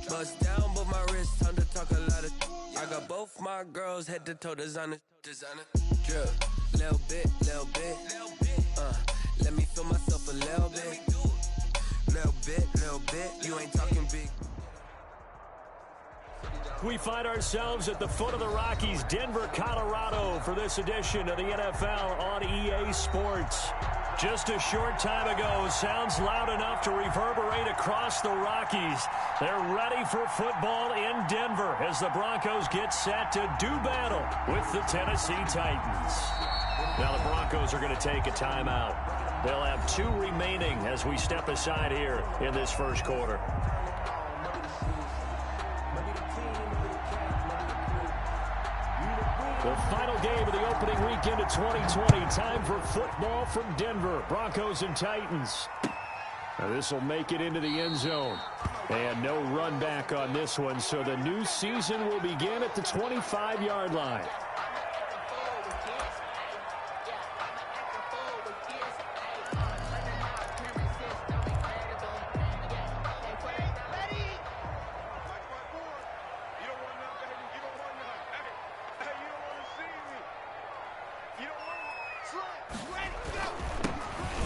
Bust down, but my wrist time to talk a lot of. I got both my girls head to toe designer. Drip, little bit. Let me feel myself a little bit. Little bit. You ain't talking big. We find ourselves at the foot of the Rockies, Denver, Colorado, for this edition of the NFL on EA Sports. Just a short time ago, sounds loud enough to reverberate across the Rockies. They're ready for football in Denver as the Broncos get set to do battle with the Tennessee Titans. Now the Broncos are going to take a timeout. They'll have 2 remaining as we step aside here in this first quarter. The final game of the opening weekend of 2020. Time for football from Denver. Broncos and Titans. Now this will make it into the end zone. And no run back on this one. So the new season will begin at the 25-yard line.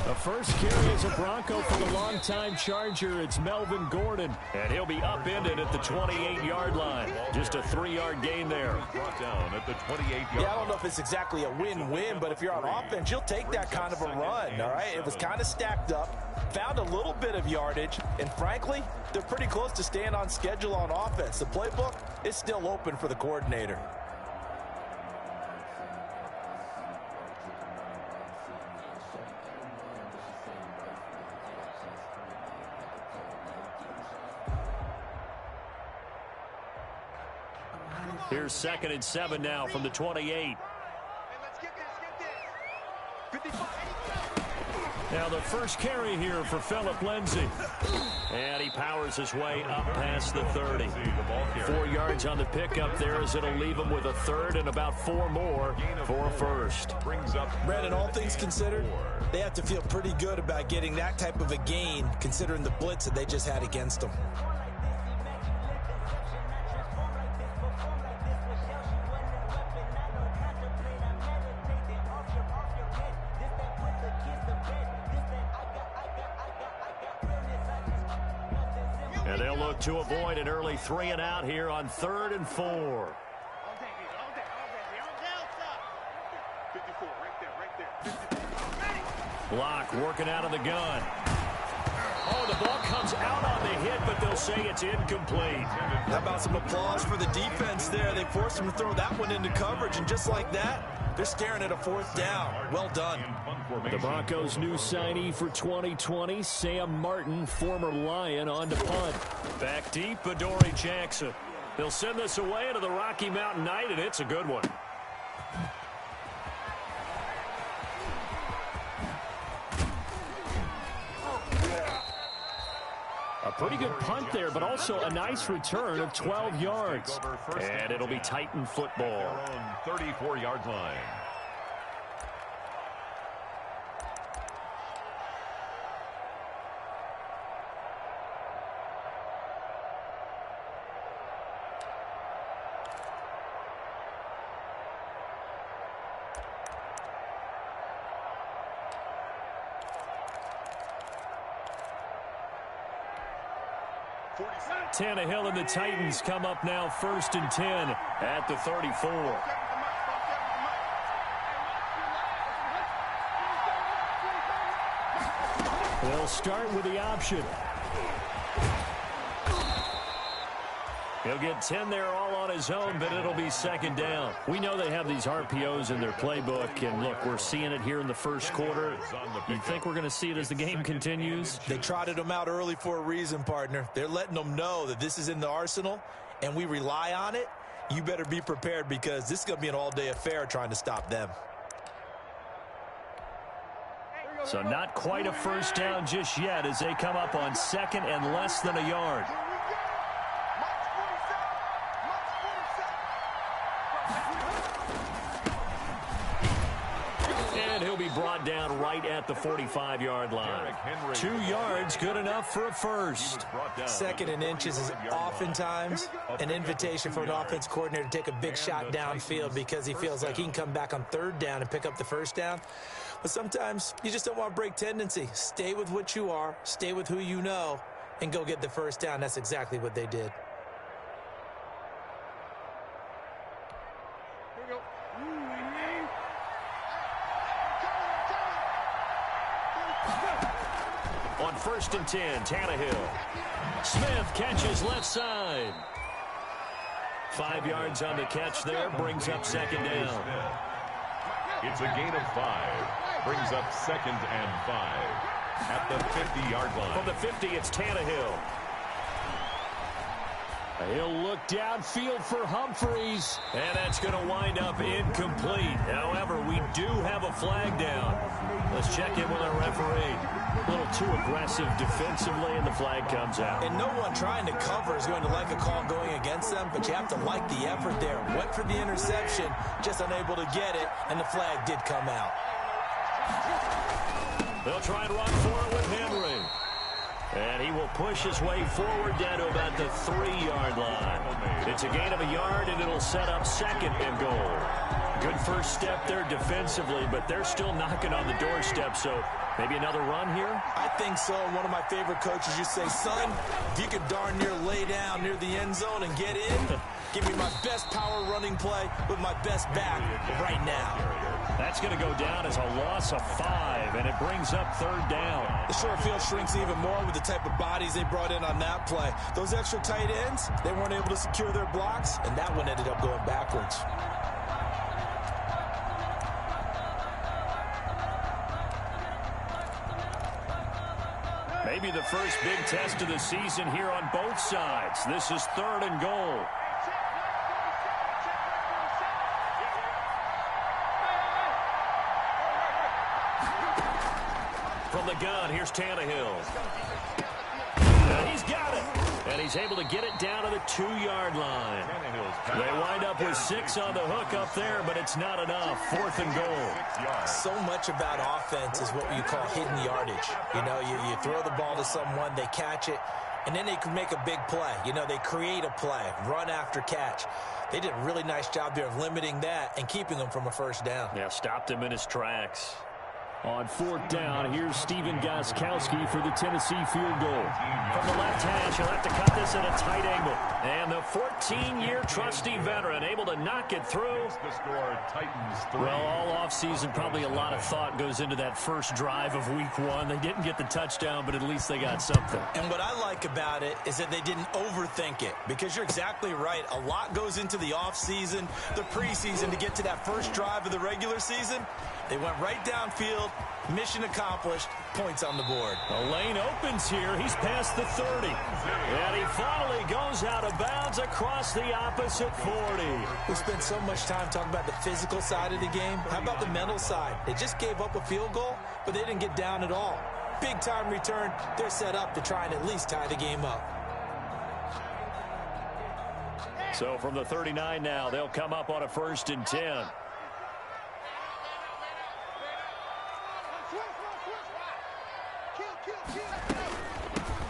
The first carry is a Bronco for the longtime Charger. It's Melvin Gordon, and he'll be upended at the 28-yard line. Just a 3-yard gain there. Brought down at the 28-yard line. Yeah, I don't know if it's exactly a win-win, but if you're on offense, you'll take that kind of a run, all right? It was kind of stacked up, found a little bit of yardage, and frankly, they're pretty close to staying on schedule on offense. The playbook is still open for the coordinator. Here's 2nd and 7 now from the 28. Now the first carry here for Phillip Lindsay. And he powers his way up past the 30. 4 yards on the pickup there as it'll leave him with a 3rd and about 4 more for a first. Brandon, all things considered, they have to feel pretty good about getting that type of a gain considering the blitz that they just had against them. And they'll look to avoid an early 3 and out here on 3rd and 4. Block working out of the gun. Oh, the ball comes out on the hit, but they'll say it's incomplete. How about some applause for the defense there? They forced them to throw that one into coverage, and just like that, they're staring at a 4th down. Well done. The Broncos' new signee for 2020, Sam Martin, former Lion, on to punt. Back deep, Adoree Jackson. They'll send this away to the Rocky Mountain Night, and it's a good one. A pretty good punt there, but also a nice return of 12 yards. And it'll be Titan football. 34-yard line. Tannehill and the Titans come up now 1st and 10 at the 34. They'll start with the option. He'll get 10 there all on his own, but it'll be 2nd down. We know they have these RPOs in their playbook, and look, we're seeing it here in the first quarter. You think we're going to see it as the game continues? They trotted them out early for a reason, partner. They're letting them know that this is in the arsenal, and we rely on it. You better be prepared because this is going to be an all-day affair trying to stop them. So not quite a first down just yet as they come up on 2nd and less than a yard. brought down right at the 45-yard line. 2 yards, good enough for a first. Second and inches is oftentimes an invitation for an offense coordinator to take a big shot downfield because he feels like he can come back on third down and pick up the first down. But sometimes you just don't want to break tendency. Stay with what you are, stay with who you know, and go get the first down. That's exactly what they did. On 1st and 10, Tannehill. Smith catches left side. 5 yards on the catch there, brings up second down. It's a gain of 5. Brings up 2nd and 5 at the 50-yard line. From the 50, it's Tannehill. He'll look downfield for Humphreys. And that's going to wind up incomplete. However, we do have a flag down. Let's check in with our referee. A little too aggressive defensively, and the flag comes out. And no one trying to cover is going to like a call going against them, but you have to like the effort there. Went for the interception, just unable to get it, and the flag did come out. They'll try and run for it with Henry. And he will push his way forward down to about the 3-yard line. It's a gain of a yard, and it'll set up 2nd and goal. Good first step there defensively, but they're still knocking on the doorstep, so maybe another run here? I think so. One of my favorite coaches used to say, son, if you could darn near lay down near the end zone and get in, give me my best power running play with my best back right now. That's going to go down as a loss of 5, and it brings up 3rd down. The short field shrinks even more with the type of bodies they brought in on that play. Those extra tight ends, they weren't able to secure their blocks, and that one ended up going backwards. Maybe the first big test of the season here on both sides. This is 3rd and goal. From the gun, here's Tannehill. And he's got it. And he's able to get it down to the 2-yard line. They wind up with 6 on the hook up there, but it's not enough. 4th and goal. So much about offense is what you call hidden yardage. You know, you throw the ball to someone, they catch it, and then they can make a big play. You know, they create a play, run after catch. They did a really nice job there of limiting that and keeping them from a first down. Yeah, stopped him in his tracks. On 4th down, here's Steven Gostkowski for the Tennessee field goal. From the left hash, he'll have to cut this at a tight angle. And the 14-year trusty veteran able to knock it through. The score, Titans 3. Well, all offseason, probably a lot of thought goes into that first drive of week 1. They didn't get the touchdown, but at least they got something. And what I like about it is that they didn't overthink it, because you're exactly right. A lot goes into the offseason, the preseason, to get to that first drive of the regular season. They went right downfield, mission accomplished, points on the board. The lane opens here. He's past the 30. And he finally goes out of bounds across the opposite 40. We spent so much time talking about the physical side of the game. How about the mental side? They just gave up a field goal, but they didn't get down at all. Big time return. They're set up to try and at least tie the game up. So from the 39 now, they'll come up on a 1st and 10.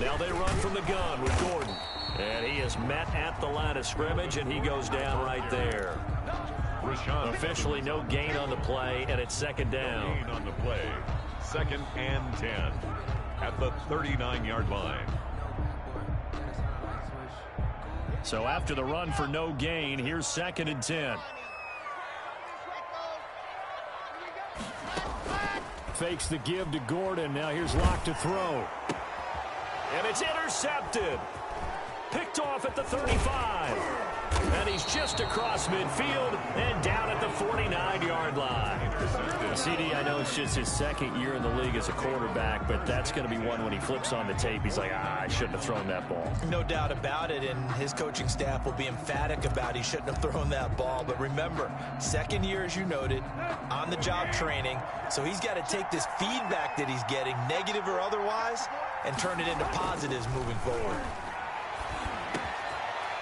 Now they run from the gun with Gordon. And he is met at the line of scrimmage, and he goes down right there. Officially no gain on the play, and it's 2nd down. Gain on the play. 2nd and 10 at the 39-yard line. So after the run for no gain, here's 2nd and 10. Fakes the give to Gordon. Now here's Locke to throw. And it's intercepted. Picked off at the 35. And he's just across midfield and down at the 49-yard line. CD, I know it's just his 2nd year in the league as a quarterback, but that's going to be one when he flips on the tape. He's like, I shouldn't have thrown that ball. No doubt about it, and his coaching staff will be emphatic about he shouldn't have thrown that ball. But remember, 2nd year, as you noted, on-the-job training, so he's got to take this feedback that he's getting, negative or otherwise, and turn it into positives moving forward.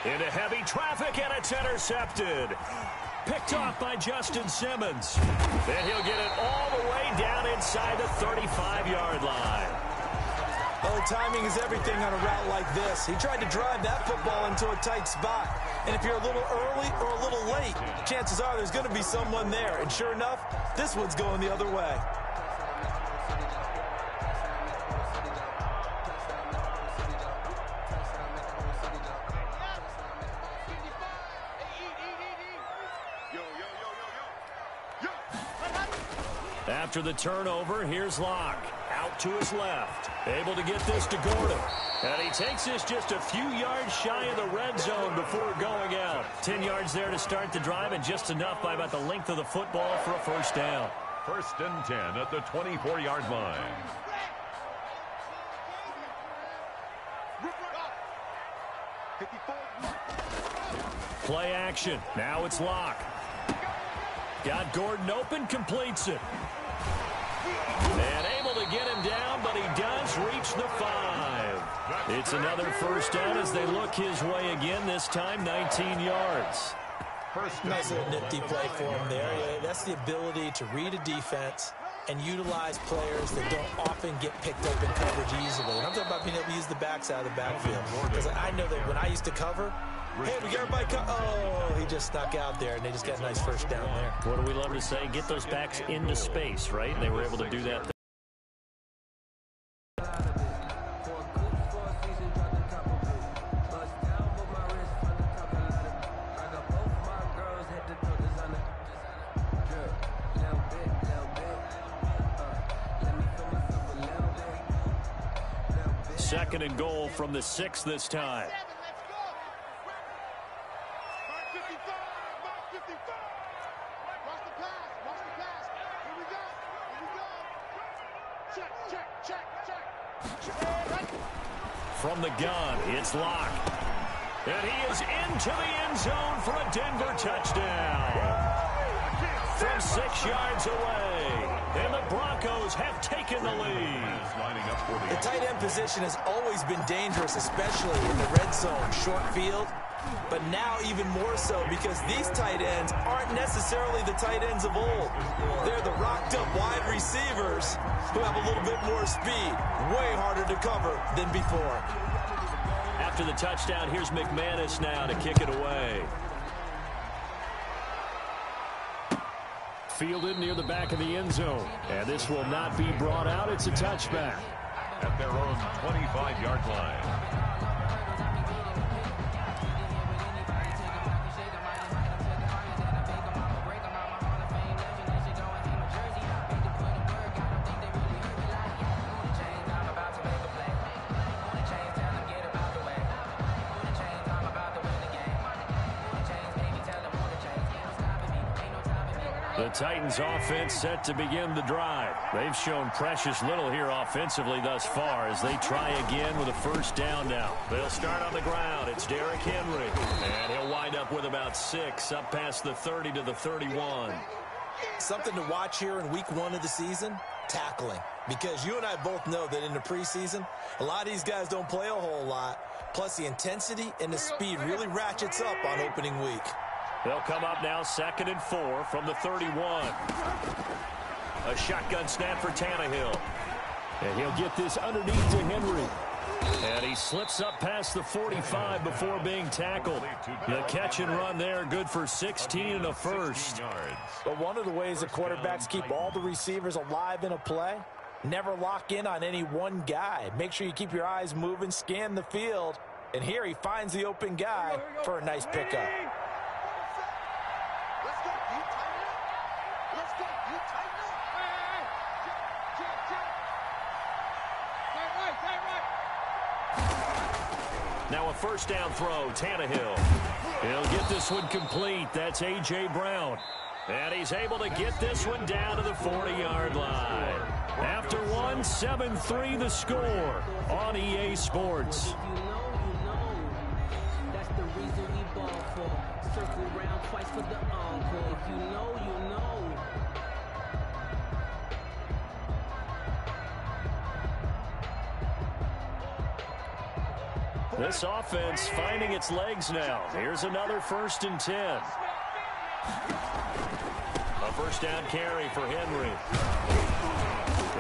Into heavy traffic, and it's intercepted. picked off by Justin Simmons. And he'll get it all the way down inside the 35-yard line. Oh, timing is everything on a route like this. He tried to drive that football into a tight spot. And if you're a little early or a little late, chances are there's going to be someone there. And sure enough, this one's going the other way. After the turnover, here's Locke. Out to his left. Able to get this to Gordon. And he takes this just a few yards shy of the red zone before going out. 10 yards there to start the drive, and just enough by about the length of the football for a first down. 1st and 10 at the 24-yard line. Play action. Now it's Locke. Got Gordon open, completes it. And able to get him down, but he does reach the 5. It's another first down as they look his way again, this time 19 yards. Nice little nifty play for him there. Yeah, that's the ability to read a defense and utilize players that don't often get picked up in coverage easily. And I'm talking about being able to use the backs out of the backfield. Because I know that when I used to cover, hey, we got everybody oh, he just snuck out there, and they just got a nice first down there. What do we love to say? Get those backs into space, right? And they were able to do that. Second and goal from the 6 this time. From the gun, it's Locke. And he is into the end zone for a Denver touchdown. From 6 yards away. And the Broncos have taken the lead. The tight end position has always been dangerous, especially in the red zone, short field. But now even more so because these tight ends aren't necessarily the tight ends of old. They're the rocked-up wide receivers who have a little bit more speed. Way harder to cover than before. After the touchdown, here's McManus now to kick it away. Fielded near the back of the end zone. And this will not be brought out. It's a touchback. At their own 25-yard line. The Titans offense set to begin the drive. They've shown precious little here offensively thus far as they try again with a first down now. They'll start on the ground. It's Derrick Henry. And he'll wind up with about 6 up past the 30 to the 31. Something to watch here in week 1 of the season, tackling. Because you and I both know that in the preseason, a lot of these guys don't play a whole lot. Plus the intensity and the speed really ratchets up on opening week. They'll come up now 2nd and 4 from the 31. A shotgun snap for Tannehill. And he'll get this underneath to Henry. And he slips up past the 45 before being tackled. The catch and run there, good for 16 and a first. But one of the ways the quarterbacks keep all the receivers alive in a play, never lock in on any one guy. Make sure you keep your eyes moving, scan the field. And here he finds the open guy for a nice pickup. Now a first down throw, Tannehill. He'll get this one complete. That's A.J. Brown. And he's able to get this one down to the 40-yard line. After one, 7-3 the score on EA Sports. That's the reason we ball for. Circle around twice for the encore. If you know, you know. This offense finding its legs now. Here's another 1st and 10. A first down carry for Henry.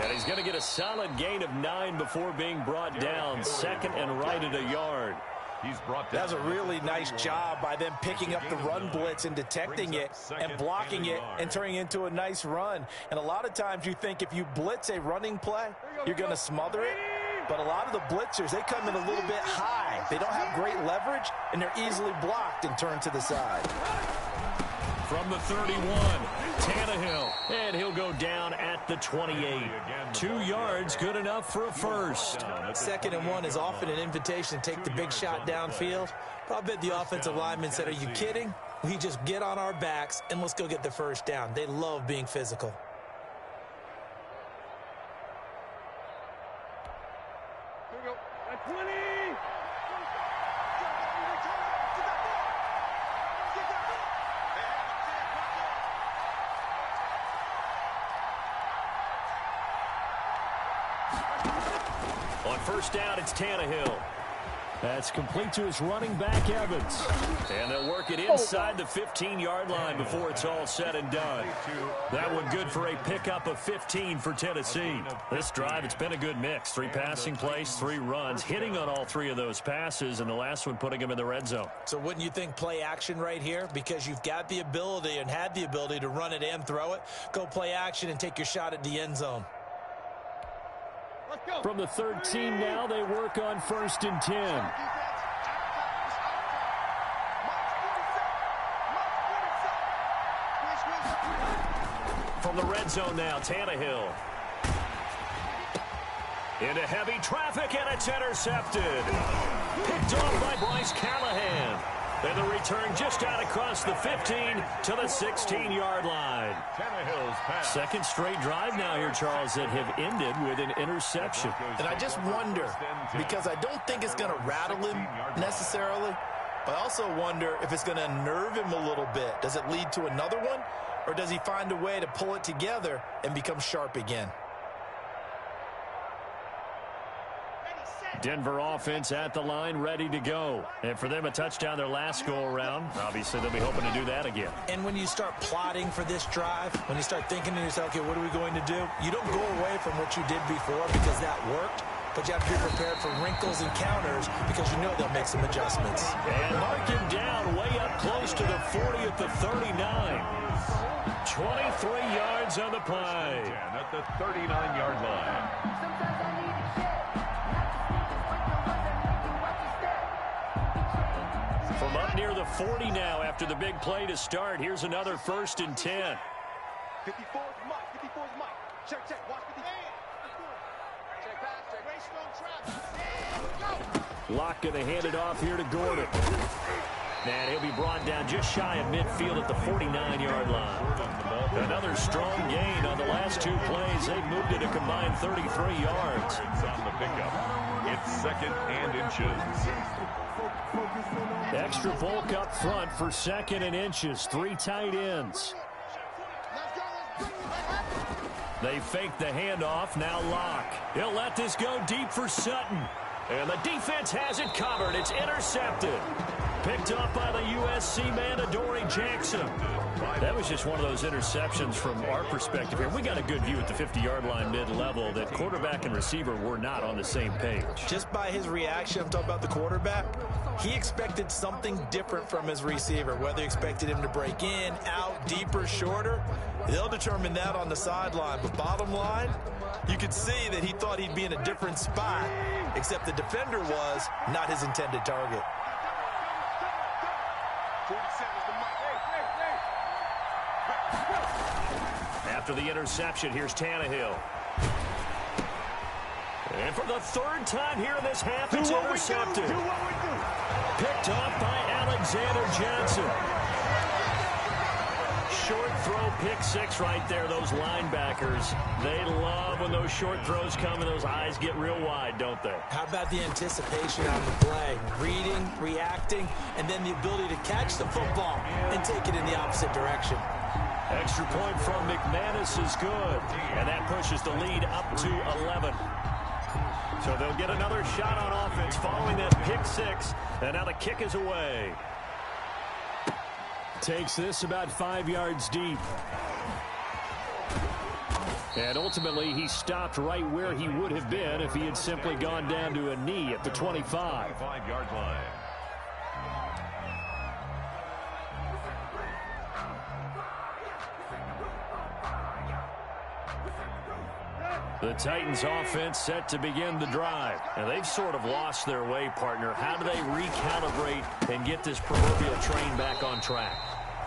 And he's going to get a solid gain of 9 before being brought down. Second and right at a yard. He's brought down. That's a really nice job by them picking up the run blitz and detecting it and blocking it and turning it into a nice run. And a lot of times you think if you blitz a running play, you're going to smother it. But a lot of the blitzers, they come in a little bit high. They don't have great leverage, and they're easily blocked and turned to the side. From the 31, Tannehill, and he'll go down at the 28. 2 yards, good enough for a first. 2nd and 1 is often an invitation to take the big shot downfield. But I bet the offensive lineman said, are you kidding? We just get on our backs, and let's go get the first down. They love being physical. Here we go. At 20. On first down, it's Tannehill. That's complete to his running back, Evans. And they'll work it inside the 15-yard line before it's all said and done. That one good for a pickup of 15 for Tennessee. This drive, it's been a good mix. 3 passing plays, 3 runs, hitting on all 3 of those passes, and the last one putting them in the red zone. So wouldn't you think play action right here? Because you've got the ability and had the ability to run it and throw it. Go play action and take your shot at the end zone. From the 13 now, they work on 1st and 10. From the red zone now, Tannehill. Into heavy traffic, and it's intercepted. Picked off by Bryce Callahan. And the return just out across the 15 to the 16-yard line. Tannehill's pass. Second straight drive now here, Charles, that have ended with an interception. And I just wonder, because I don't think it's going to rattle him necessarily, but I also wonder if it's going to unnerve him a little bit. Does it lead to another one, or does he find a way to pull it together and become sharp again? Denver offense at the line, ready to go. And for them, a touchdown their last go-around. Obviously, they'll be hoping to do that again. And when you start plotting for this drive, when you start thinking to yourself, okay, what are we going to do? You don't go away from what you did before because that worked, but you have to be prepared for wrinkles and counters because you know they'll make some adjustments. And mark him down way up close to the 40 at the 39. 23 yards on the play. At the 39-yard line. From up near the 40 now after the big play to start. Here's another 1st and 10. 54's Mike. 54's Mike. Check, check. Watch 54. Check pass, check. Race strong trap. Go. Locke going to hand it off here to Gordon. And he'll be brought down just shy of midfield at the 49-yard line. Another strong gain on the last 2 plays. They moved it a combined 33 yards. On the pickup. It's 2nd and inches. Extra bulk up front for 2nd and inches. 3 tight ends. They fake the handoff. Now Locke. He'll let this go deep for Sutton. And the defense has it covered. It's intercepted. Picked up by the USC man, Adoree Jackson. That was just one of those interceptions from our perspective here. We got a good view at the 50-yard line mid-level that quarterback and receiver were not on the same page. Just by his reaction, I'm talking about the quarterback, he expected something different from his receiver, whether he expected him to break in, out, deeper, shorter. They'll determine that on the sideline. But bottom line, you could see that he thought he'd be in a different spot, except the defender was not his intended target. After the interception, here's Tannehill. And for the 3rd time here in this half, it's intercepted. Picked off by Alexander Johnson. Short throw, pick 6 right there. Those linebackers, they love when those short throws come and those eyes get real wide, don't they? How about the anticipation on the play? Reading, reacting, and then the ability to catch the football and take it in the opposite direction. Extra point from McManus is good. And that pushes the lead up to 11. So they'll get another shot on offense following that pick 6. And now the kick is away. Takes this about 5 yards deep. And ultimately, he stopped right where he would have been if he had simply gone down to a knee at the 25. 5-yard line. The Titans offense set to begin the drive. And they've sort of lost their way, partner. How do they recalibrate and get this proverbial train back on track?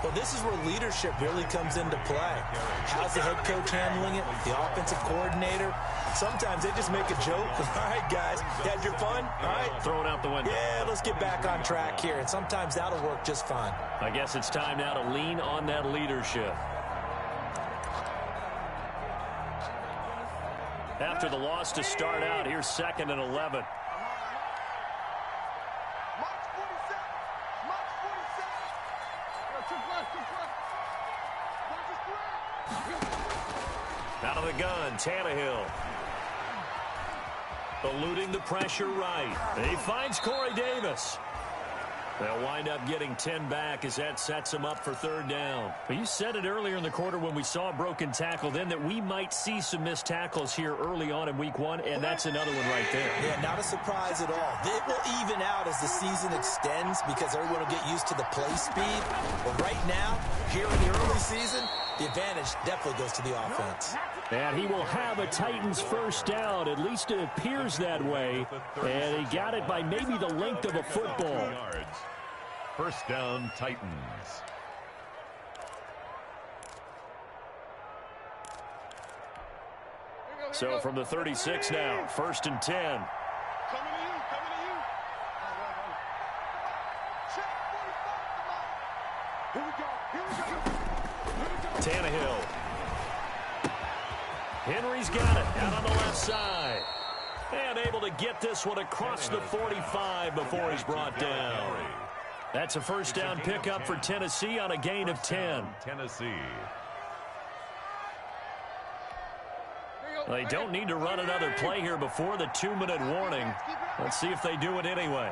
Well, this is where leadership really comes into play. How's the head coach handling it? The offensive coordinator? Sometimes they just make a joke. All right, guys, you had your fun? All right. Throw it out the window. Yeah, let's get back on track here. And sometimes that'll work just fine. I guess it's time now to lean on that leadership. After the loss to start out, here's 2nd and 11. Out of the gun, Tannehill. Eluding the pressure right. He finds Corey Davis. They'll wind up getting 10 back as that sets them up for 3rd down. But you said it earlier in the quarter when we saw a broken tackle then that we might see some missed tackles here early on in week 1, and that's another one right there. Yeah, not a surprise at all. It will even out as the season extends because everyone will get used to the play speed. But right now, here in the early season, the advantage definitely goes to the offense. And he will have a Titans 1st down. At least it appears that way. And he got it by maybe the length of a football. 1st down, Titans. So from the 36 now, 1st and 10. Coming to you, coming to you. Check 45. Here we go, here we go. Tannehill. Henry's got it out on the left side. And able to get this one across the 45 before he's brought down. That's a 1st down pickup for Tennessee on a gain of 10. Tennessee. They don't need to run another play here before the 2-minute warning. Let's see if they do it anyway.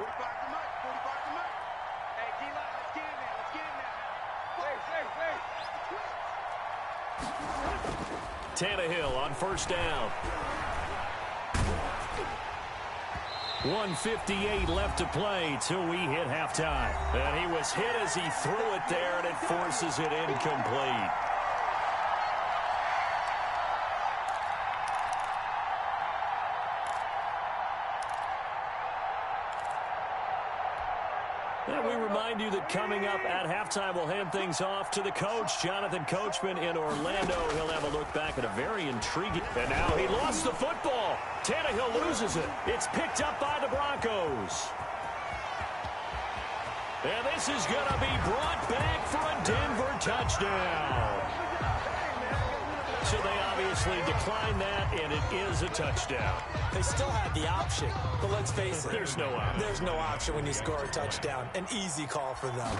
Tannehill on 1st down. 1:58 left to play till we hit halftime. And he was hit as he threw it there, and it forces it incomplete. And we remind you that coming up at halftime, we'll hand things off to the coach, Jonathan Coachman in Orlando. He'll have a look back at a very intriguing... And now he lost the football. Tannehill loses it. It's picked up by the Broncos. And this is going to be brought back for a Denver touchdown. So they obviously declined that, and it is a touchdown. They still had the option, but let's face it. There's no option. There's no option when you score a touchdown. An easy call for them.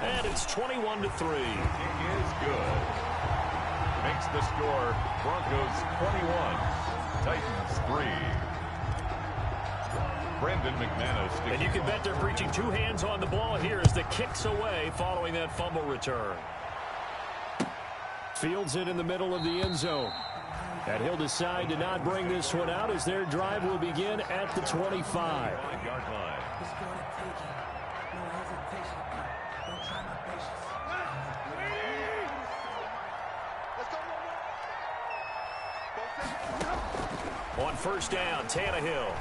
And it's 21-3. He is good. Makes the score Broncos 21, Titans 3. Brendan McManus. And you can bet they're preaching 2 hands on the ball here as the kick's away following that fumble return. Fields it in the middle of the end zone. And he'll decide to not bring this one out as their drive will begin at the 25. 5-yard line. On 1st down, Tannehill.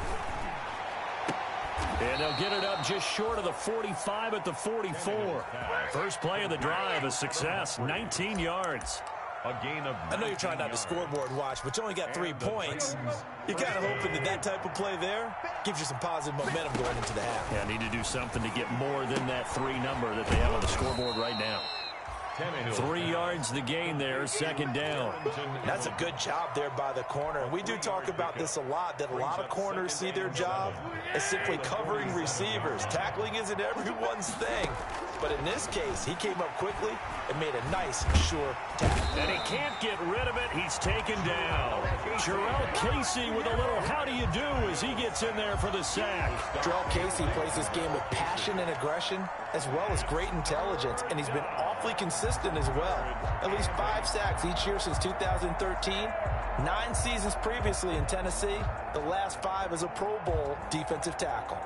And they'll get it up just short of the 45 at the 44. First play of the drive, a success, 19 yards. A gain of... I know you're trying not to scoreboard watch, but you only got 3 points. You're kind of hoping that type of play there gives you some positive momentum going into the half. Yeah, need to do something to get more than that 3 number that they have on the scoreboard right now. Tannehill. 3 yards the gain there, second down. That's a good job there by the corner. And we do talk about this a lot, that a lot of corners see their job as simply covering receivers. Tackling isn't everyone's thing. But in this case, he came up quickly and made a nice, sure tackle. And he can't get rid of it. He's taken down. Jarrell Casey with a little how do you do as he gets in there for the sack. Jarrell Casey plays this game with passion and aggression as well as great intelligence, and he's been awfully consistent as well. At least 5 sacks each year since 2013, 9 seasons previously in Tennessee, the last 5 as a Pro Bowl defensive tackle.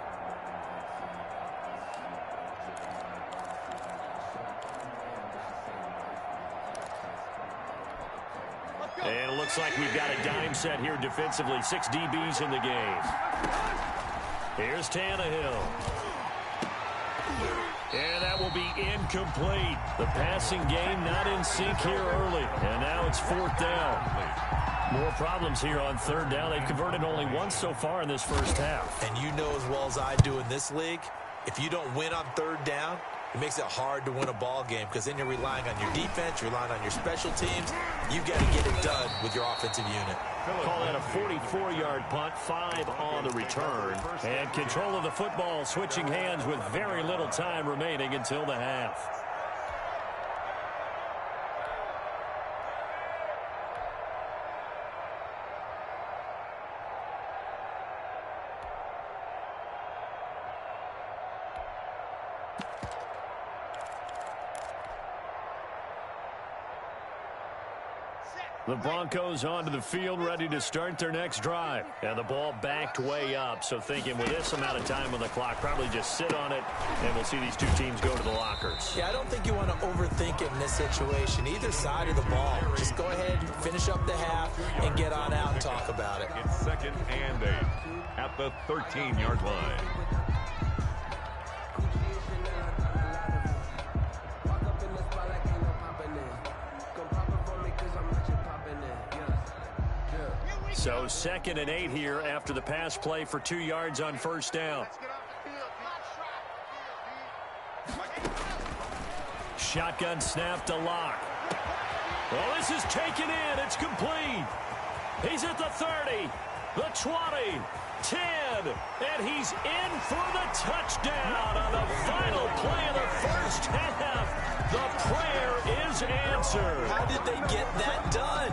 And it looks like we've got a dime set here defensively. 6 DBs in the game. Here's Tannehill. And that will be incomplete. The passing game not in sync here early. And now it's 4th down. More problems here on 3rd down. They've converted only once so far in this first half. And you know as well as I do in this league, if you don't win on 3rd down, it makes it hard to win a ball game because then you're relying on your defense, you're relying on your special teams. You've got to get it done with your offensive unit. Call that a 44-yard punt, 5 on the return. And control of the football switching hands with very little time remaining until the half. The Broncos onto the field, ready to start their next drive. And the ball backed way up, so thinking with this amount of time on the clock, probably just sit on it, and we'll see these 2 teams go to the lockers. Yeah, I don't think you want to overthink it in this situation. Either side of the ball, just go ahead, finish up the half, and get on out and talk about it. It's 2nd and 8 at the 13-yard line. So 2nd and 8 here after the pass play for 2 yards on 1st down. Shotgun snap to Lock. Well, this is taken in. It's complete. He's at the 30, the 20, 10, and he's in for the touchdown on the final play of the first half. The prayer is answered. How did they get that done?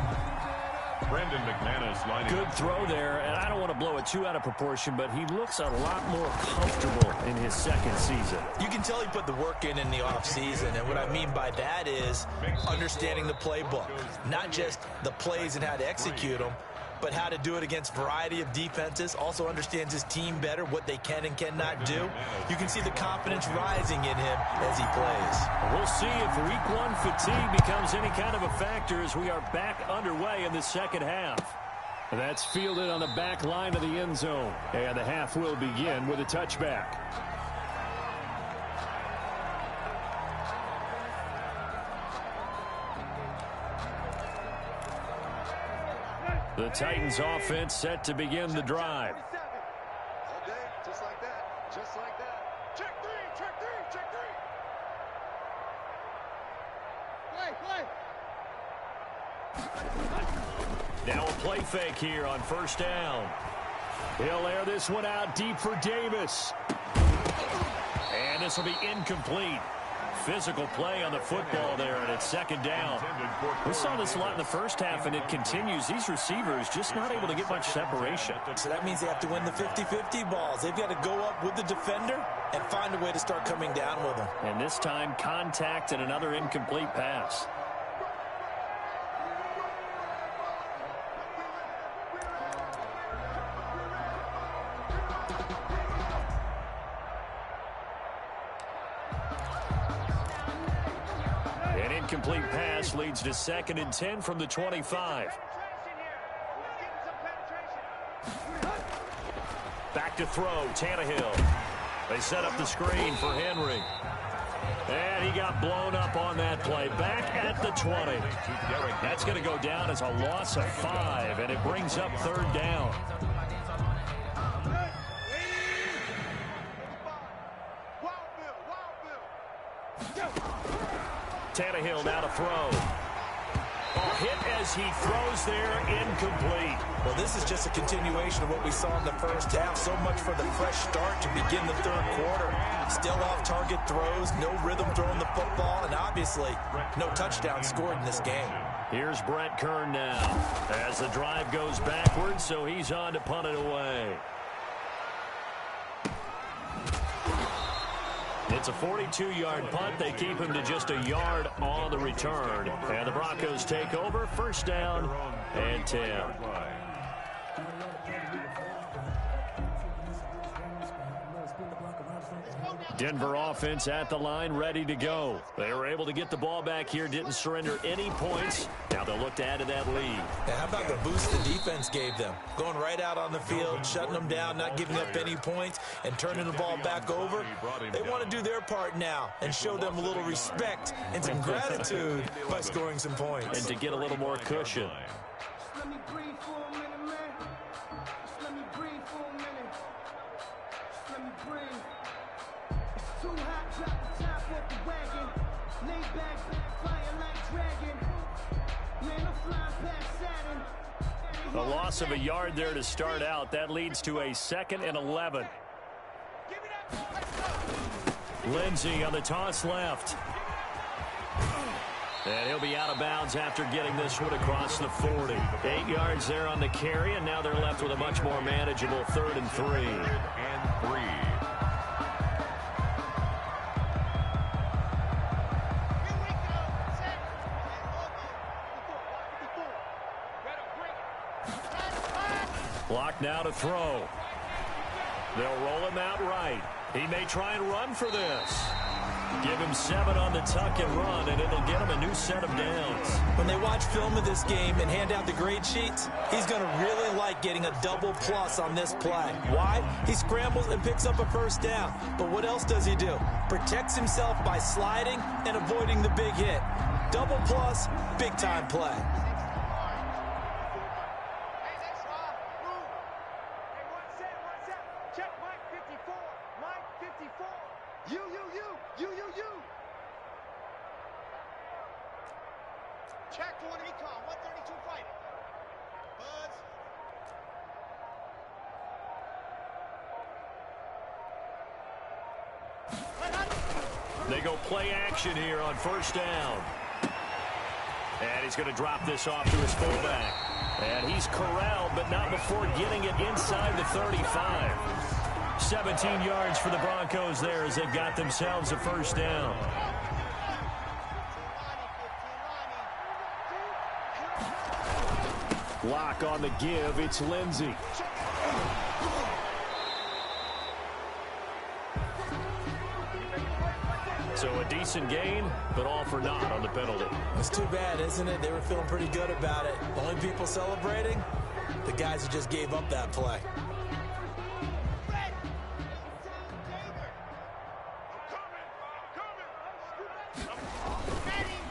Brandon McManus lining Good throw there, and I don't want to blow it too out of proportion, but he looks a lot more comfortable in his 2nd season. You can tell he put the work in the offseason, and what I mean by that is understanding the playbook, not just the plays and how to execute them, but how to do it against a variety of defenses. Also understands his team better, what they can and cannot do. You can see the confidence rising in him as he plays. We'll see if week 1 fatigue becomes any kind of a factor as we are back underway in the second half. That's fielded on the back line of the end zone. And the half will begin with a touchback. The Titans offense set to begin the drive. All day, just like that. Just like that. Check 3, check 3, check 3. Now a play fake here on 1st down. He'll air this one out deep for Davis. And this will be incomplete. Physical play on the football there, and it's 2nd down. We saw this a lot in the first half, and it continues. These receivers just not able to get much separation. So that means they have to win the 50-50 balls. They've got to go up with the defender and find a way to start coming down with them. And this time, contact and another incomplete pass. Complete pass leads to 2nd and 10 from the 25. Back to throw, Tannehill. They set up the screen for Henry. And he got blown up on that play. Back at the 20. That's going to go down as a loss of 5, and it brings up 3rd down. Tannehill now to throw. Hit as he throws there, incomplete. Well, this is just a continuation of what we saw in the first half. So much for the fresh start to begin the third quarter. Still off-target throws, no rhythm throwing the football, and obviously no touchdown scored in this game. Here's Brett Kern now as the drive goes backwards, so he's on to punt it away. It's a 42-yard punt. They keep him to just a yard on the return. And the Broncos take over. First down and 10. Denver offense at the line, ready to go. They were able to get the ball back here, didn't surrender any points. Now they'll look to add to that lead. How about the boost the defense gave them? Going right out on the field, shutting them down, not giving up any points, and turning the ball back over. They want to do their part now and show them a little respect and some gratitude by scoring some points. And to get a little more cushion. Let me breathe for a minute, man. Just let me breathe for a minute. Just let me breathe. It's too hot, drop the top off the wagon. Lay back, fire like dragon. Man, I'm flying past Saturn. A loss of a yard there to start out. That leads to a 2nd and 11. Lindsey on the toss left. And he'll be out of bounds after getting this one across the 40. 8 yards there on the carry, and now they're left with a much more manageable 3rd and 3. Block now to throw. They'll roll him out right. He may try and run for this. Give him 7 on the tuck and run, and it'll get him a new set of downs. When they watch film of this game and hand out the grade sheets, he's going to really like getting a double plus on this play. Why? He scrambles and picks up a first down. But what else does he do? Protects himself by sliding and avoiding the big hit. Double plus, big-time play. Check to an recon, 132 fighting. Buzz. They go play action here on first down. And he's going to drop this off to his fullback. And he's corralled, but not before getting it inside the 35. 17 yards for the Broncos there as they got themselves a first down. Lock on the give. It's Lindsey. So a decent gain, but all for naught on the penalty. It's too bad, isn't it? They were feeling pretty good about it. Only people celebrating? The guys who just gave up that play.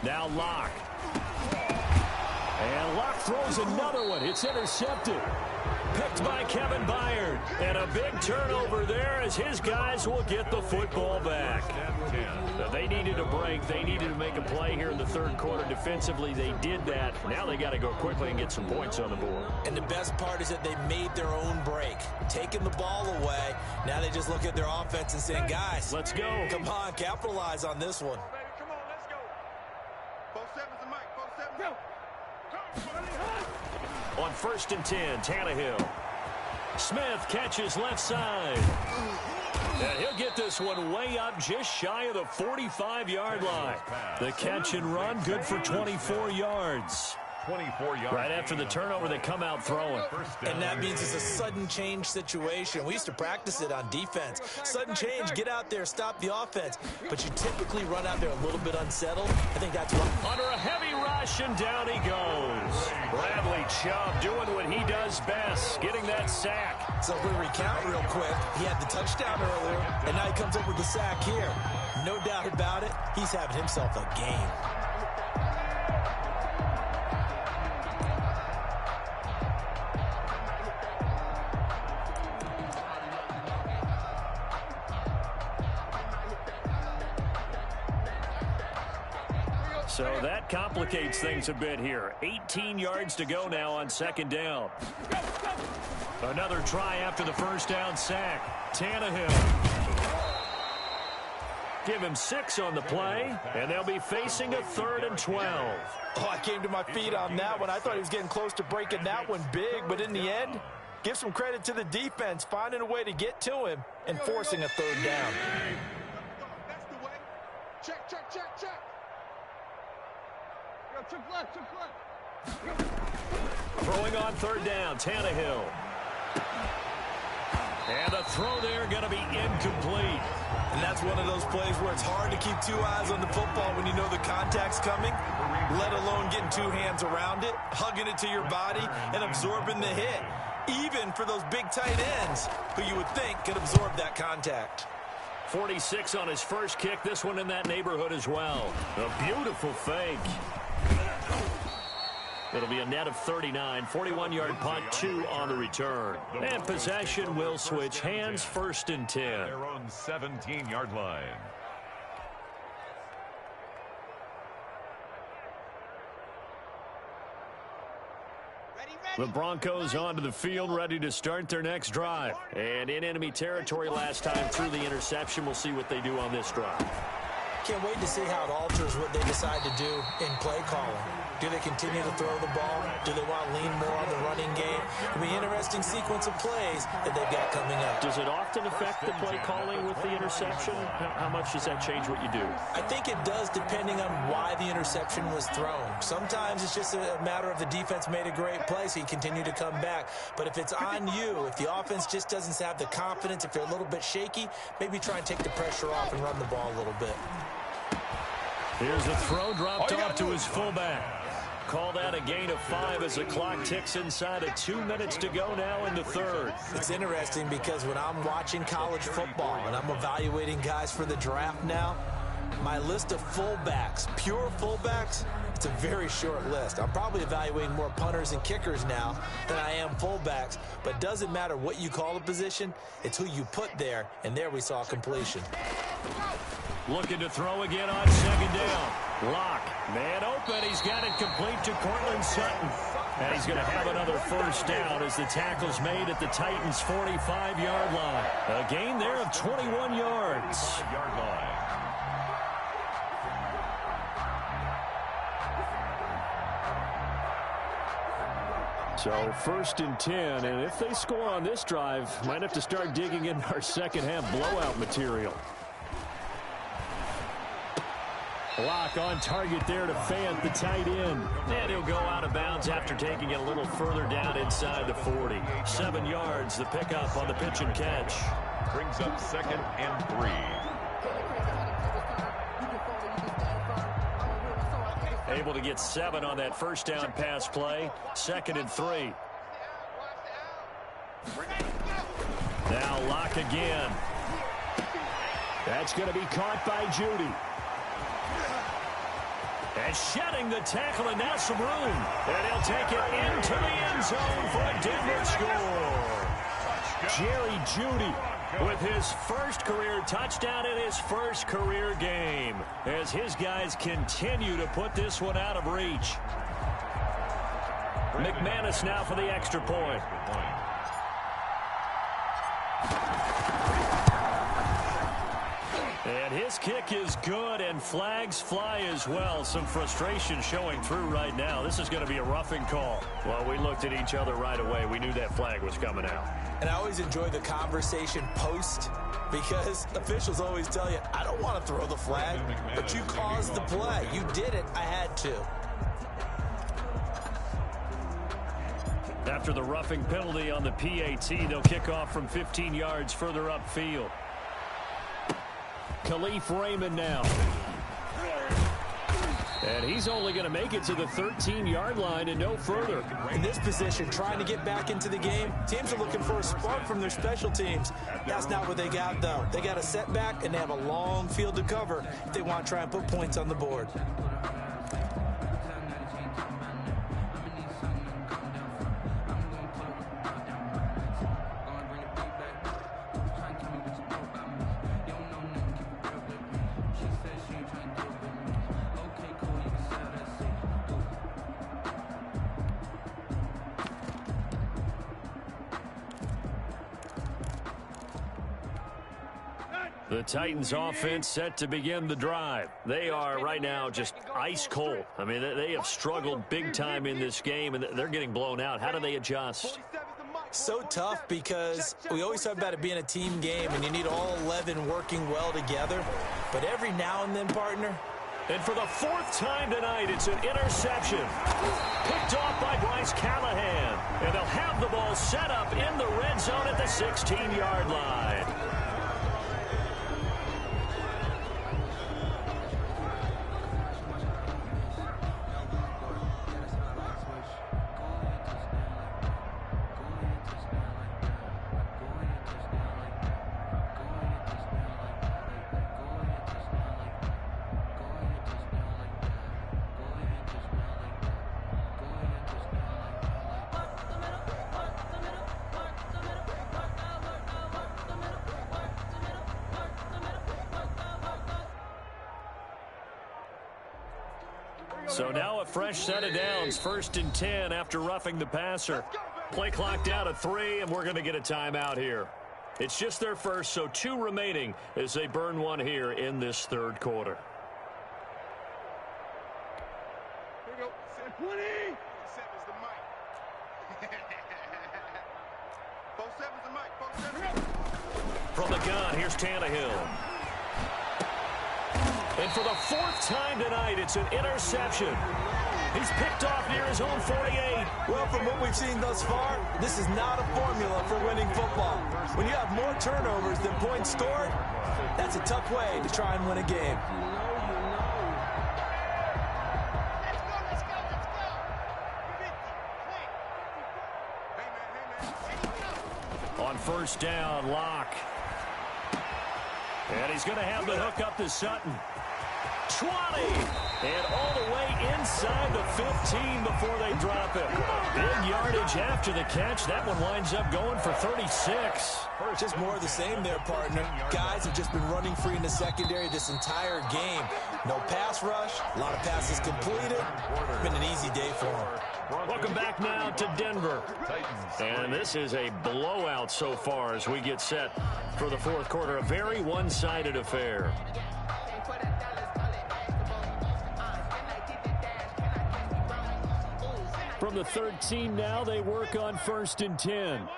Now Locke. And Locke throws another one. It's intercepted. Picked by Kevin Byard. And a big turnover there as his guys will get the football back. Now, they needed a break. They needed to make a play here in the third quarter. Defensively, they did that. Now they got to go quickly and get some points on the board. And the best part is that they made their own break. Taking the ball away. Now they just look at their offense and saying, guys, let's go. Come on, capitalize on this one. Come on, let's go. 4-7's the mic. 4-7. Go. On 1st and 10, Tannehill. Smith catches left side. And he'll get this one way up just shy of the 45-yard line. The catch and run, good for 24 yards. 24 yards. Right after the turnover, they come out throwing. And that means it's a sudden change situation. We used to practice it on defense. Sudden change, get out there, stop the offense. But you typically run out there a little bit unsettled. I think that's what... Under a heavy rush, and down he goes. Bradley Chubb doing what he does best, getting that sack. So if we recount real quick, he had the touchdown earlier, and now he comes up with the sack here. No doubt about it, he's having himself a game. So that complicates things a bit here. 18 yards to go now on second down. Another try after the first down sack. Tannehill. Give him 6 on the play, and they'll be facing a 3rd and 12. Oh, I came to my feet on that one. I thought he was getting close to breaking that one big, but in the end, give some credit to the defense, finding a way to get to him and forcing a 3rd down. That's the way. Check, check, check, check. Yo, check left, check left. Throwing on 3rd down, Tannehill. And the throw there going to be incomplete. And that's one of those plays where it's hard to keep 2 eyes on the football when you know the contact's coming, let alone getting 2 hands around it, hugging it to your body, and absorbing the hit, even for those big tight ends who you would think could absorb that contact. 46 on his first kick, this one in that neighborhood as well. A beautiful fake. It'll be a net of 39, 41-yard punt, 2 on the return. And possession will switch hands, 1st and 10. Their own 17-yard line. The Broncos onto the field, ready to start their next drive. And in enemy territory last time through the interception. We'll see what they do on this drive. Can't wait to see how it alters what they decide to do in play calling. Do they continue to throw the ball? Do they want to lean more on the running game? It'll be an interesting sequence of plays that they've got coming up. Does it often affect the play calling with the interception? How much does that change what you do? I think it does, depending on why the interception was thrown. Sometimes it's just a matter of the defense made a great play, so you continue to come back. But if it's on you, if the offense just doesn't have the confidence, if you're a little bit shaky, maybe try and take the pressure off and run the ball a little bit. Here's a throw dropped off to his fullback. Call that a gain of 5 as the clock ticks inside of 2 minutes to go now in the 3rd. It's interesting because when I'm watching college football and I'm evaluating guys for the draft now, my list of fullbacks, pure fullbacks, it's a very short list. I'm probably evaluating more punters and kickers now than I am fullbacks, but it doesn't matter what you call the position, it's who you put there, and there we saw completion. Looking to throw again on 2nd down. Lock, man open. He's got it complete to Cortland Sutton. And he's going to have another 1st down as the tackle's made at the Titans' 45-yard line. A gain there of 21 yards. So 1st and 10, and if they score on this drive, might have to start digging in our second half blowout material. Lock on target there to Fant, the tight end. And he'll go out of bounds after taking it a little further down inside the 40. 7 yards, the pickup on the pitch and catch. Brings up 2nd and 3. Able to get 7 on that 1st down pass play. 2nd and 3. Now Lock again. That's going to be caught by Judy. And shedding the tackle, and now some room. And he'll take it into the end zone for a Denver score. Jerry Judy with his first career touchdown in his first career game, as his guys continue to put this one out of reach. McManus now for the extra point. And his kick is good, and flags fly as well. Some frustration showing through right now. This is going to be a roughing call. Well, we looked at each other right away. We knew that flag was coming out. And I always enjoy the conversation post, because officials always tell you, I don't want to throw the flag, but you caused the play. You did it. I had to. After the roughing penalty on the PAT, they'll kick off from 15 yards further upfield. Khalif Raymond now. And he's only going to make it to the 13-yard line and no further. In this position, trying to get back into the game, teams are looking for a spark from their special teams. That's not what they got, though. They got a setback, and they have a long field to cover if they want to try and put points on the board. The Titans offense set to begin the drive. They are right now just ice cold. I mean, they have struggled big time in this game, and they're getting blown out. How do they adjust? So tough because we always talk about it being a team game, and you need all 11 working well together. But every now and then, partner. And for the fourth time tonight, it's an interception. Picked off by Bryce Callahan. And they'll have the ball set up in the red zone at the 16-yard line. So now a fresh set of downs, 1st and 10 after roughing the passer. Play clock down to 3, and we're going to get a timeout here. It's just their first, so 2 remaining as they burn one here in this 3rd quarter. Here we go. 20. 7's the mic. 4-7's the mic. 4-7. From the gun, here's Tannehill. And for the 4th time tonight, it's an interception. He's picked off near his own 48. Well, from what we've seen thus far, this is not a formula for winning football. When you have more turnovers than points scored, that's a tough way to try and win a game. On 1st down, Locke. And he's going to have the hook up to Sutton. 20, and all the way inside the 15 before they drop it. Big yardage after the catch. That one winds up going for 36. Just more of the same there, partner. Guys have just been running free in the secondary this entire game. No pass rush, a lot of passes completed. Been an easy day for them. Welcome back now to Denver. And this is a blowout so far as we get set for the 4th quarter. A very one-sided affair. From the 13 now, they work on 1st and 10.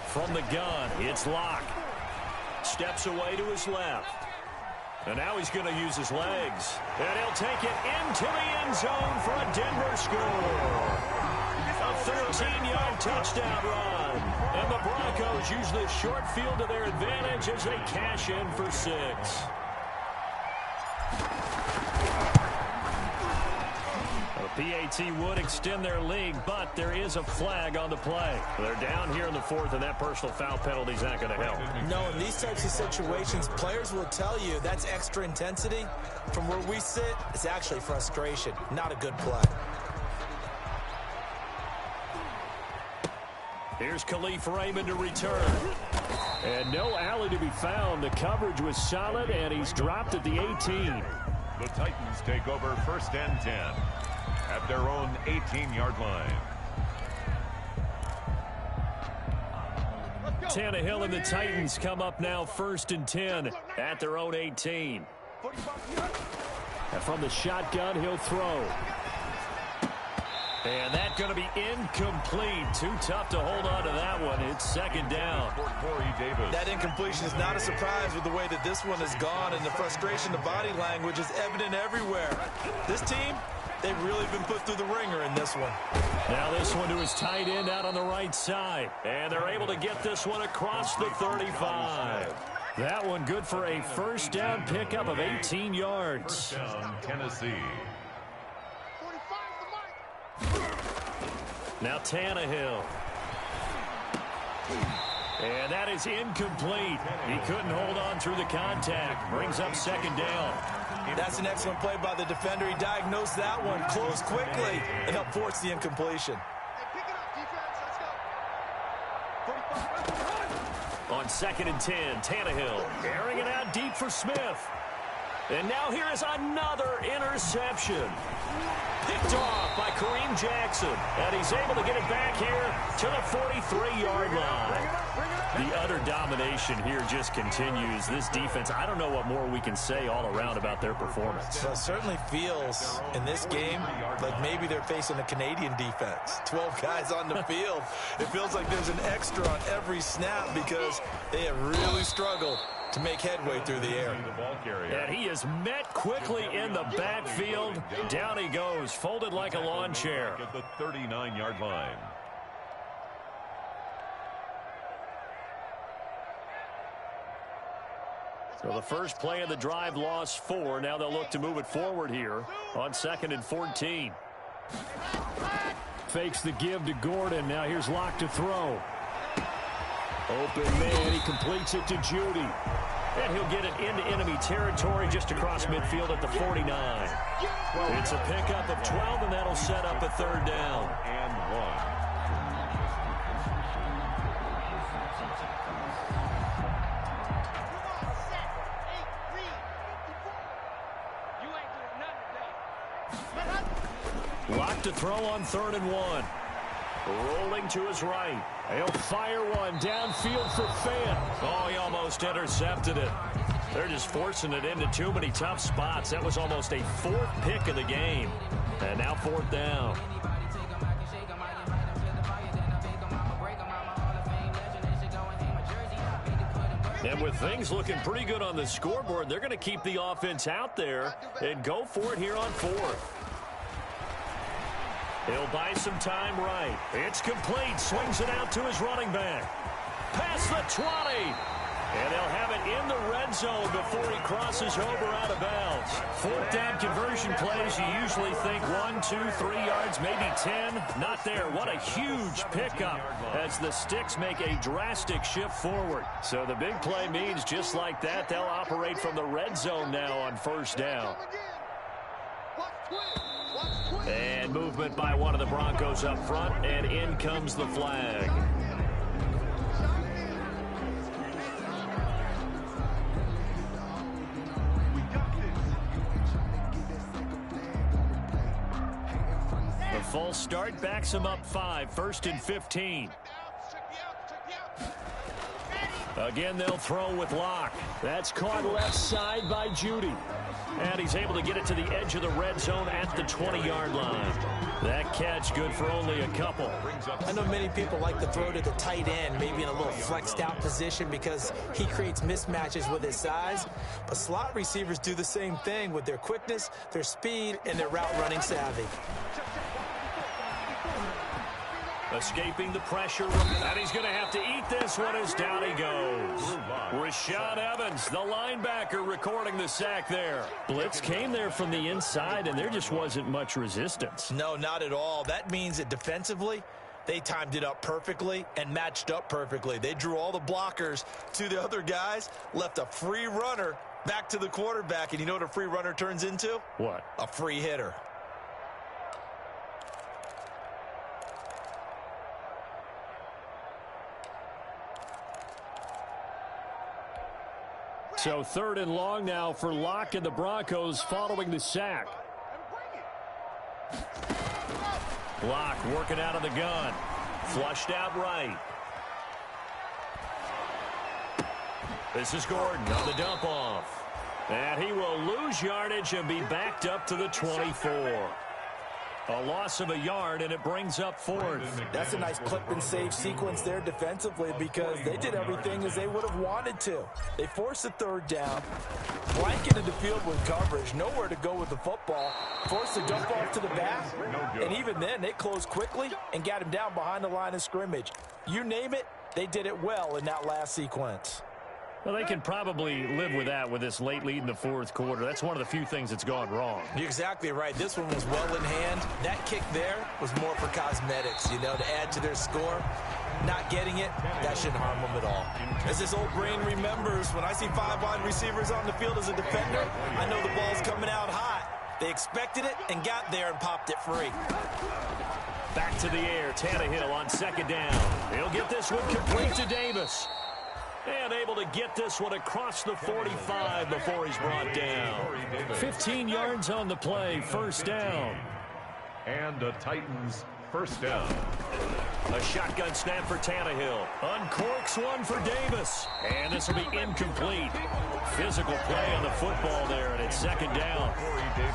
From the gun, it's Locke. Steps away to his left. And now he's going to use his legs. And he'll take it into the end zone for a Denver score. A 13-yard touchdown run. And the Broncos use the short field to their advantage as they cash in for 6. PAT would extend their lead, but there is a flag on the play. They're down here in the 4th, and that personal foul penalty is not going to help. No, in these types of situations, players will tell you that's extra intensity. From where we sit, it's actually frustration, not a good play. Here's Khalif Raymond to return. And no alley to be found. The coverage was solid, and he's dropped at the 18. The Titans take over 1st and 10. At their own 18-yard line. Tannehill and the Titans come up now 1st and 10 at their own 18. And from the shotgun, he'll throw. And that's going to be incomplete. Too tough to hold on to that one. It's 2nd down. That incompletion is not a surprise with the way that this one has gone, and the frustration, the body language is evident everywhere. This team, they've really been put through the ringer in this one. Now this one to his tight end out on the right side. And they're able to get this one across the 35. That one good for a 1st down pickup of 18 yards. Down, Tennessee. Now Tannehill. And that is incomplete. He couldn't hold on through the contact. Brings up 2nd down. That's an excellent play by the defender. He diagnosed that one, closed quickly, and helped force the incompletion. On 2nd and 10, Tannehill airing it out deep for Smith. And now here is another interception. Picked off by Kareem Jackson. And he's able to get it back here to the 43-yard line. The utter domination here just continues. This defense, I don't know what more we can say all around about their performance. Well, it certainly feels in this game like maybe they're facing a Canadian defense. 12 guys on the field. It feels like there's an extra on every snap because they have really struggled to make headway through the air. And he is met quickly in the backfield. Down he goes, folded like a lawn chair. At the 39-yard line. So the first play of the drive lost 4. Now they'll look to move it forward here on 2nd and 14. Fakes the give to Gordon. Now here's Locke to throw. Open man. He completes it to Judy. And he'll get it into enemy territory just across midfield at the 49. It's a pickup of 12, and that'll set up a 3rd down. And 1. Locked to throw on 3rd and 1. Rolling to his right. He'll fire one downfield for Fant. Oh, he almost intercepted it. They're just forcing it into too many tough spots. That was almost a 4th pick of the game. And now 4th down. And with things looking pretty good on the scoreboard, they're going to keep the offense out there and go for it here on 4th. He'll buy some time right. It's complete. Swings it out to his running back. Past the 20. And they'll have it in the red zone before he crosses over out of bounds. 4th down conversion plays, you usually think 1, 2, 3 yards, maybe 10. Not there. What a huge pickup as the Sticks make a drastic shift forward. So the big play means just like that, they'll operate from the red zone now on 1st down. And movement by one of the Broncos up front, and in comes the flag. The false start backs him up 5, 1st and 15. Again, they'll throw with Locke. That's caught left side by Judy. And he's able to get it to the edge of the red zone at the 20-yard line. That catch good for only a couple. I know many people like to throw to the tight end, maybe in a little flexed out position because he creates mismatches with his size. But slot receivers do the same thing with their quickness, their speed, and their route running savvy. Escaping the pressure, and he's going to have to eat this one as down he goes. Rashaan Evans, the linebacker, recording the sack there. Blitz came there from the inside, and there just wasn't much resistance. No, not at all. That means that defensively, they timed it up perfectly and matched up perfectly. They drew all the blockers to the other guys, left a free runner back to the quarterback, and you know what a free runner turns into? What? A free hitter. So 3rd and long now for Locke and the Broncos following the sack. Locke working out of the gun. Flushed out right. This is Gordon on the dump off. And he will lose yardage and be backed up to the 24. A loss of a yard, and it brings up 4th. That's a nice clip and save sequence there defensively because they did everything as they would have wanted to. They forced a 3rd down, blanketed the field with coverage, nowhere to go with the football, forced the dump off to the back, and even then they closed quickly and got him down behind the line of scrimmage. You name it, they did it well in that last sequence. Well, they can probably live with that with this late lead in the 4th quarter. That's one of the few things that's gone wrong. You're exactly right. This one was well in hand. That kick there was more for cosmetics, you know, to add to their score. Not getting it, that shouldn't harm them at all. As this old brain remembers, when I see 5 wide receivers on the field as a defender, I know the ball's coming out hot. They expected it and got there and popped it free. Back to the air, Tannehill on 2nd down. He'll get this one complete to Davis. And able to get this one across the 45 before he's brought down. 15 yards on the play, first down. And the Titans first down. A shotgun snap for Tannehill. Uncorks one for Davis. And this will be incomplete. Physical play on the football there, and it's second down.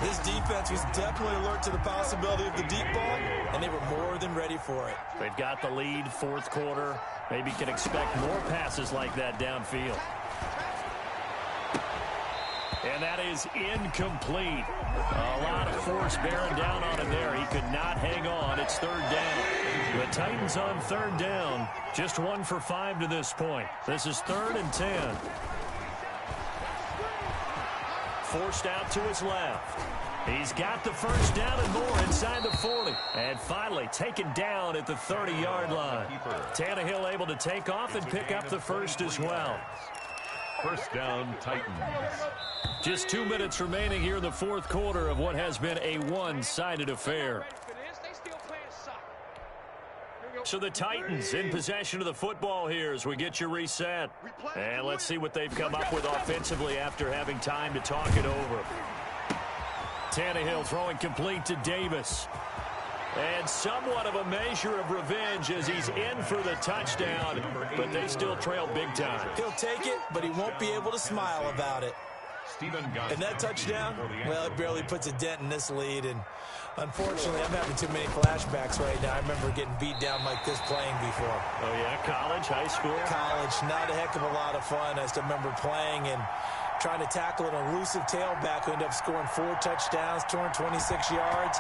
This defense was definitely alert to the possibility of the deep ball, and they were more than ready for it. They've got the lead, fourth quarter. Maybe can expect more passes like that downfield. And that is incomplete. A lot of force bearing down on him there. He could not hang on. It's third down. The Titans on third down. Just 1 for 5 to this point. This is 3rd and 10. Forced out to his left. He's got the first down and more inside the 40. And finally taken down at the 30-yard line. Tannehill able to take off and pick up the first as well. First down, Titans. Just 2 minutes remaining here in the fourth quarter of what has been a one-sided affair. So the Titans in possession of the football here as we get you reset. And let's see what they've come up with offensively after having time to talk it over. Tannehill throwing complete to Davis. And somewhat of a measure of revenge as he's in for the touchdown, but they still trail big time. He'll take it, but he won't be able to smile about it. And that touchdown, well, it barely puts a dent in this lead. And unfortunately, I'm having too many flashbacks right now. I remember getting beat down like this playing before. Oh, yeah? College, high school? College, not a heck of a lot of fun. I still remember playing and trying to tackle an elusive tailback who ended up scoring 4 touchdowns, 226 yards.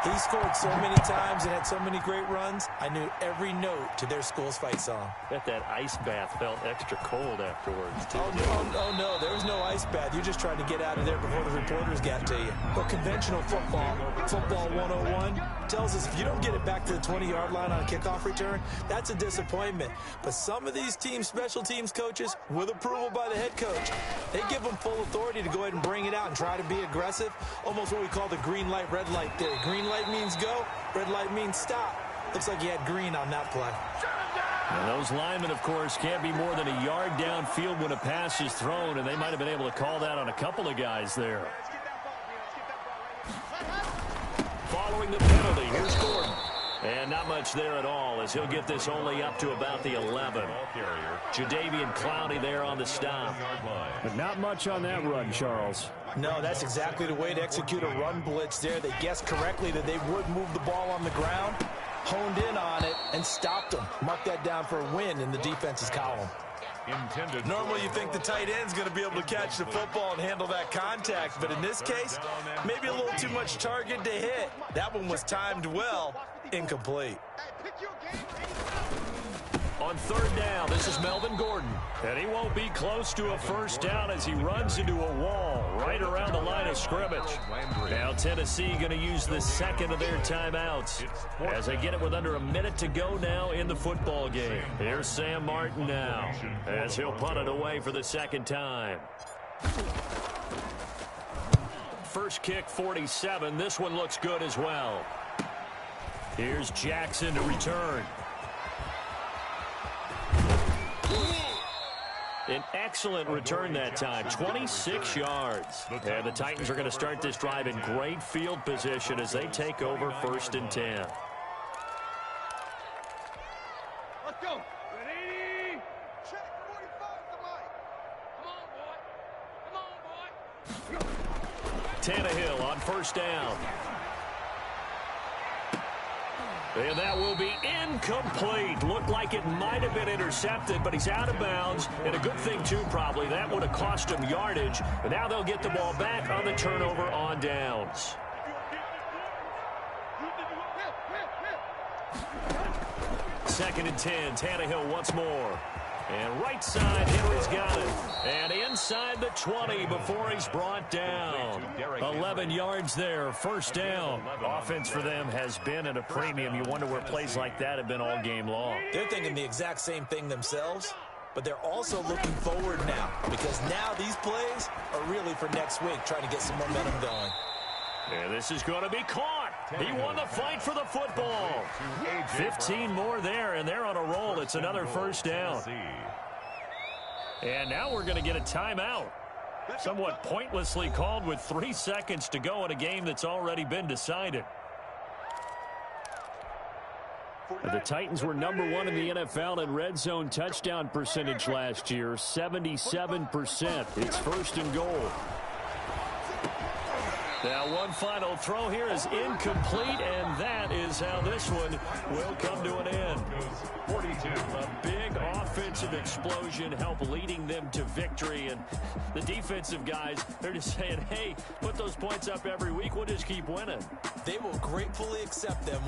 He scored so many times and had so many great runs, I knew every note to their school's fight song. Bet that ice bath felt extra cold afterwards, too. Oh, no, there was no ice bath. You just tried to get out of there before the reporters got to you. But conventional football 101, tells us if you don't get it back to the 20-yard line on a kickoff return, that's a disappointment. But some of these team special teams coaches, with approval by the head coach, they give them full authority to go ahead and bring it out and try to be aggressive. Almost what we call the green light, red light theory. Green light means go, red light means stop. Looks like he had green on that play. And those linemen, of course, can't be more than a yard downfield when a pass is thrown, and they might have been able to call that on a couple of guys there. Following the penalty, here's Gordon. And not much there at all as he'll get this only up to about the 11. Jadeveon Clowney there on the stop. But not much on that run, Charles. No, that's exactly the way to execute a run blitz there. They guessed correctly that they would move the ball on the ground, honed in on it, and stopped them. Mark that down for a win in the defense's column. Normally you think the tight end's going to be able to catch the football and handle that contact, but in this case, maybe a little too much target to hit. That one was timed well. Incomplete. On third down, this is Melvin Gordon. And he won't be close to a first down as he runs into a wall right around the line of scrimmage. Now Tennessee going to use the second of their timeouts as they get it with under a minute to go now in the football game. Here's Sam Martin now as he'll punt it away for the second time. First kick, 47. This one looks good as well. Here's Jackson to return. An excellent return that time, 26 yards. And the Titans are going to start this drive in great field position as they take over 1st and 10. Let's go. Ready? Check 45 the mic. Come on, boy. Come on, boy. Tannehill on first down. And that will be incomplete. Looked like it might have been intercepted, but he's out of bounds. And a good thing, too, probably. That would have cost him yardage. But now they'll get the ball back on the turnover on downs. Second and 10. Tannehill once more. And right side, Henry's got it. And inside the 20 before he's brought down. 11 yards there, first down. Offense for them has been at a premium. You wonder where plays like that have been all game long. They're thinking the exact same thing themselves, but they're also looking forward now because now these plays are really for next week, trying to get some momentum going. And this is going to be caught. He won the fight for the football. 15 more there, and they're on a roll. It's another first down. And now we're going to get a timeout. Somewhat pointlessly called with 3 seconds to go in a game that's already been decided. The Titans were #1 in the NFL in red zone touchdown percentage last year, 77%. It's 1st and goal. Now one final throw here is incomplete, and that is how this one will come to an end. 42. A big offensive explosion helped leading them to victory, and the defensive guys, they're just saying, hey, put those points up every week, we'll just keep winning. They will gratefully accept them.